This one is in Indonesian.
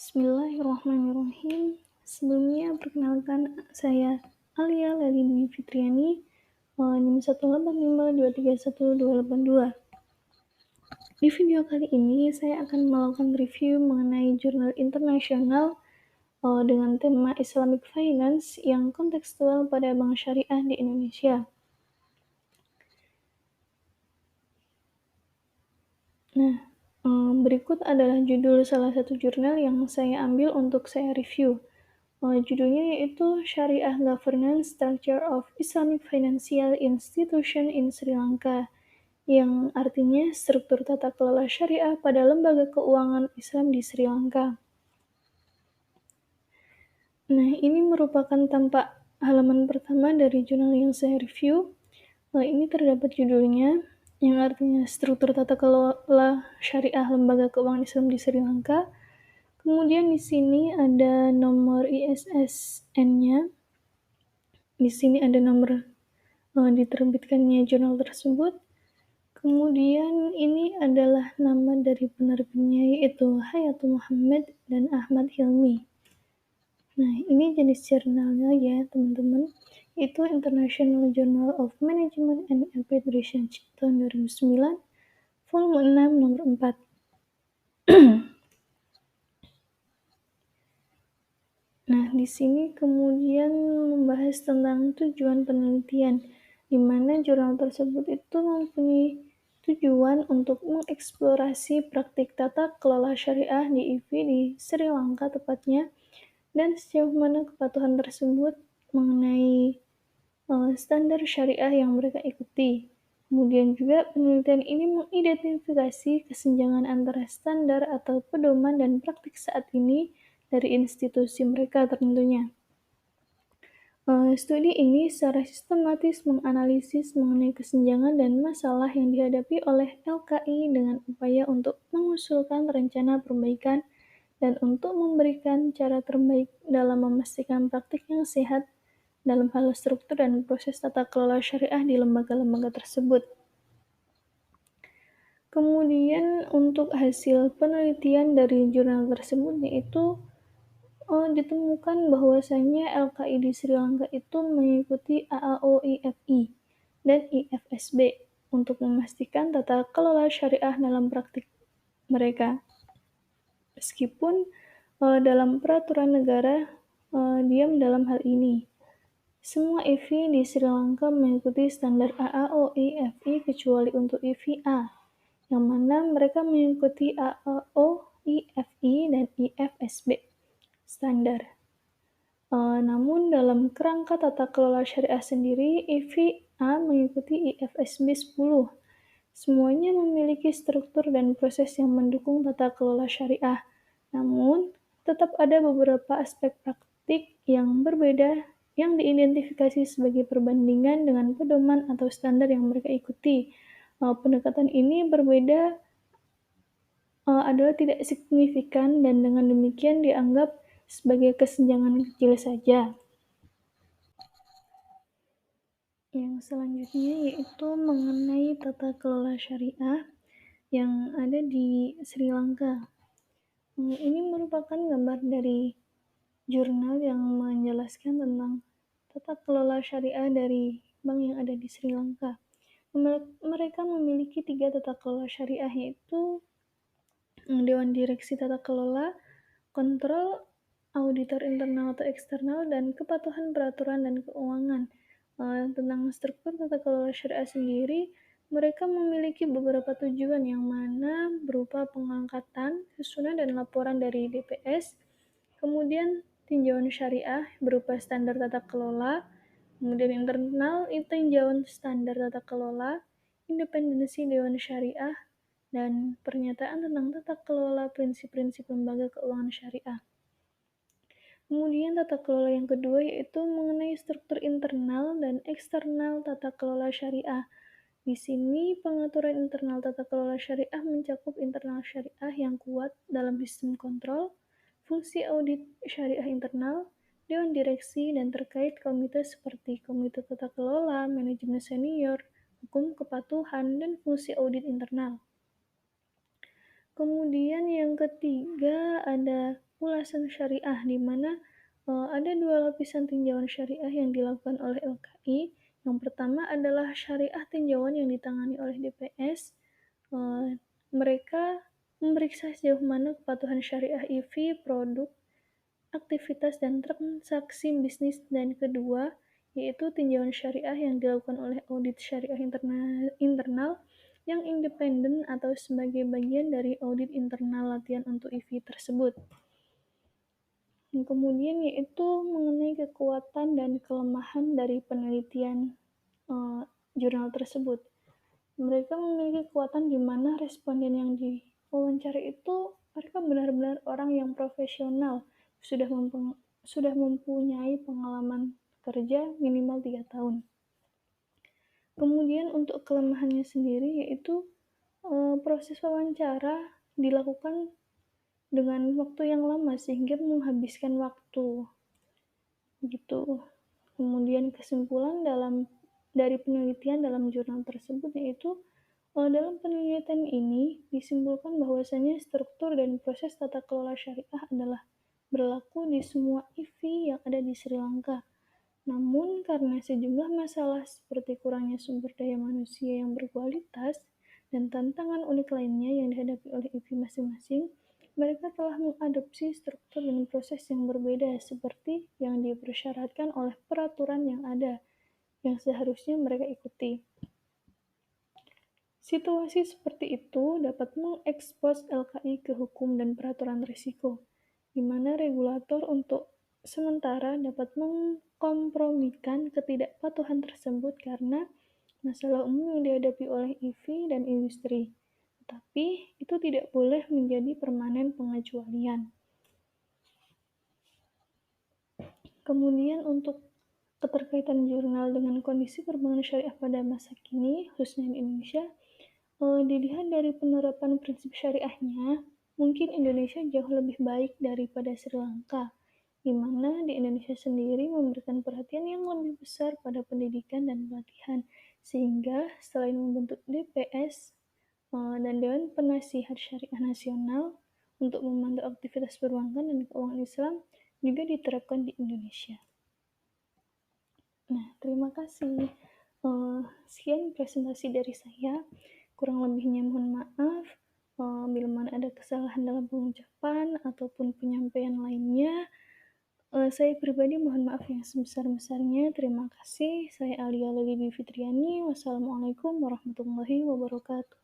Bismillahirrahmanirrahim. Sebelumnya perkenalkan saya Alia Lalini Fitriani, NIM 185231282. Di video kali ini saya akan melakukan review mengenai jurnal internasional dengan tema Islamic Finance yang kontekstual pada bank syariah di Indonesia. Nah, berikut adalah judul salah satu jurnal yang saya ambil untuk saya review. Judulnya yaitu Syariah Governance Structure of Islamic Financial Institution in Sri Lanka, yang artinya struktur tata kelola syariah pada lembaga keuangan Islam di Sri Lanka. Nah, ini merupakan tampak halaman pertama dari jurnal yang saya review. Ini terdapat judulnya, yang artinya struktur tata kelola syariah lembaga keuangan Islam di Sri Lanka. Kemudian di sini ada nomor ISSN-nya. Di sini ada nomor diterbitkannya jurnal tersebut. Kemudian ini adalah nama dari penerbitnya, yaitu Hayatul Muhammad dan Ahmad Hilmi. Nah, ini jenis jurnalnya ya teman-teman. Itu International Journal of Management and Applied Research tahun 2009, volume 6 nomor 4. Nah, di sini kemudian membahas tentang tujuan penelitian, di mana jurnal tersebut itu mempunyai tujuan untuk mengeksplorasi praktik tata kelola syariah di IV di Sri Lanka tepatnya, dan sejauh mana kepatuhan tersebut mengenai standar syariah yang mereka ikuti. Kemudian juga penelitian ini mengidentifikasi kesenjangan antara standar atau pedoman dan praktik saat ini dari institusi mereka tentunya. Studi ini secara sistematis menganalisis mengenai kesenjangan dan masalah yang dihadapi oleh LKI dengan upaya untuk mengusulkan rencana perbaikan dan untuk memberikan cara terbaik dalam memastikan praktik yang sehat dalam hal struktur dan proses tata kelola syariah di lembaga-lembaga tersebut. Kemudian untuk hasil penelitian dari jurnal tersebut yaitu ditemukan bahwasannya LKI di Sri Lanka itu mengikuti AAO-IFI dan IFSB untuk memastikan tata kelola syariah dalam praktik mereka. Meskipun dalam peraturan negara diam dalam hal ini. Semua IV di Sri Lanka mengikuti standar AAO-IFI kecuali untuk IVA, yang mana mereka mengikuti AAO-IFI dan IFSB standar. Namun dalam kerangka tata kelola syariah sendiri, IVA mengikuti IFSB 10. Semuanya memiliki struktur dan proses yang mendukung tata kelola syariah. Namun, tetap ada beberapa aspek praktik yang berbeda yang diidentifikasi sebagai perbandingan dengan pedoman atau standar yang mereka ikuti. Pendekatan ini berbeda adalah tidak signifikan dan dengan demikian dianggap sebagai kesenjangan kecil saja. Yang selanjutnya yaitu mengenai tata kelola syariah yang ada di Sri Lanka. Ini merupakan gambar dari jurnal yang menjelaskan tentang tata kelola syariah dari bank yang ada di Sri Lanka. Mereka memiliki 3 tata kelola syariah, yaitu Dewan Direksi Tata Kelola, Kontrol, Auditor Internal atau Eksternal, dan Kepatuhan Peraturan dan Keuangan. Tentang struktur tata kelola syariah sendiri, mereka memiliki beberapa tujuan yang mana berupa pengangkatan, susunan dan laporan dari DPS, kemudian tinjauan syariah berupa standar tata kelola, kemudian internal tinjauan standar tata kelola, independensi Dewan Syariah, dan pernyataan tentang tata kelola prinsip-prinsip lembaga keuangan syariah. Kemudian tata kelola yang kedua yaitu mengenai struktur internal dan eksternal tata kelola syariah. Di sini pengaturan internal tata kelola syariah mencakup internal syariah yang kuat dalam sistem kontrol, fungsi audit syariah internal, dewan direksi, dan terkait komite seperti komite tata kelola, manajemen senior, hukum kepatuhan, dan fungsi audit internal. Kemudian yang ketiga ada ulasan syariah, di mana ada dua lapisan tinjauan syariah yang dilakukan oleh LKI. Yang pertama adalah syariah tinjauan yang ditangani oleh DPS. Mereka memeriksa sejauh mana kepatuhan syariah EV, produk, aktivitas, dan transaksi bisnis. Dan kedua, yaitu tinjauan syariah yang dilakukan oleh audit syariah internal yang independen atau sebagai bagian dari audit internal latihan untuk EV tersebut. Dan kemudian yaitu mengenai kekuatan dan kelemahan dari penelitian jurnal tersebut. Mereka memiliki kekuatan di mana responden yang diwawancara itu mereka benar-benar orang yang profesional, sudah mempunyai pengalaman kerja minimal 3 tahun. Kemudian untuk kelemahannya sendiri yaitu proses wawancara dilakukan dengan waktu yang lama sehingga menghabiskan waktu gitu. Kemudian kesimpulan dari penelitian dalam jurnal tersebut yaitu dalam penelitian ini disimpulkan bahwasanya struktur dan proses tata kelola syariah adalah berlaku di semua EV yang ada di Sri Lanka. Namun karena sejumlah masalah seperti kurangnya sumber daya manusia yang berkualitas dan tantangan unik lainnya yang dihadapi oleh EV masing-masing, mereka telah mengadopsi struktur dan proses yang berbeda seperti yang dipersyaratkan oleh peraturan yang ada, yang seharusnya mereka ikuti. Situasi seperti itu dapat mengekspos LKI ke hukum dan peraturan risiko, di mana regulator untuk sementara dapat mengkompromikan ketidakpatuhan tersebut karena masalah umum yang dihadapi oleh EV dan industri. Tetapi itu tidak boleh menjadi permanen pengecualian. Kemudian untuk keterkaitan jurnal dengan kondisi perkembangan syariah pada masa kini, khususnya di Indonesia, dilihat dari penerapan prinsip syariahnya, mungkin Indonesia jauh lebih baik daripada Sri Lanka, di mana di Indonesia sendiri memberikan perhatian yang lebih besar pada pendidikan dan pelatihan, sehingga selain membentuk DPS dan Dewan Penasihat Syariah Nasional untuk memantau aktivitas perbankan dan keuangan Islam juga diterapkan di Indonesia. Nah, terima kasih. Sekian presentasi dari saya. Kurang lebihnya mohon maaf. Bila mana ada kesalahan dalam pengucapan ataupun penyampaian lainnya, saya pribadi mohon maaf yang sebesar-besarnya. Terima kasih. Saya Alia Lili Fitriani. Wassalamualaikum warahmatullahi wabarakatuh.